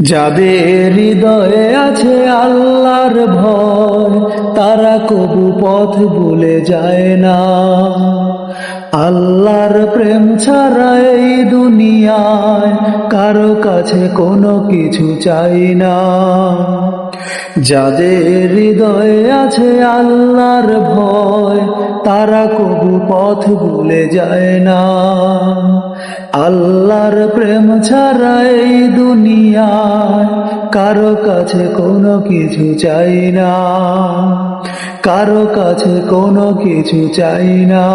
যাদের হৃদয়ে আছে আল্লাহর ভয়, তারা কবু পথ ভুলে যায় না। আল্লাহর প্রেম ছাড়া এই দুনিয়ায় কারো কাছে কোনো কিছু চাই না। যাদের হৃদয়ে আছে আল্লাহর ভয়, তারা কবু পথ ভুলে যায় না। আল্লাহর প্রেম ছাড়া এই দুনিয়ায় কারো কাছে কোনো কিছু চাই না, কারো কাছে কোনো কিছু চাই না।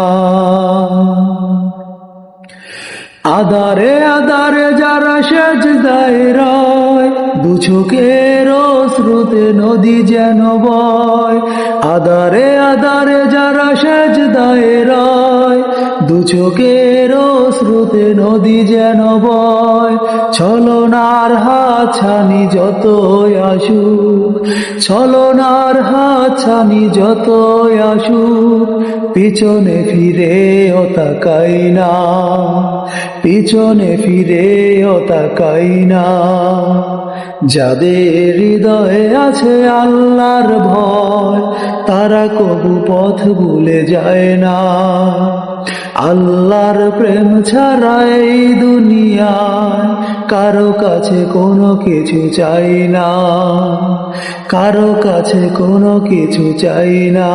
আধারে আধারে যারা সেজদায় রয়, দু চোখের স্রোতে নদী যেন বয়। আধারে আধারে যারা সেজদায় রয়, দু চোখের স্রোতে নদী যেন বয়। ছলনার হাতছানি যতই আসুক, ছলনার হাতছানি যতই আসুক, পিছনে ফিরেও তাকাই না, পিছনে ফিরেও তাকাই না। যাদের হৃদয়ে আছে আল্লাহর ভয়, তারা কবু পথ ভুলে যায় না। আল্লাহর প্রেম ছাড়া এই দুনিয়ায় কারো কাছে কোনো কিছু চাই না, কারো কাছে কোনো কিছু চাই না।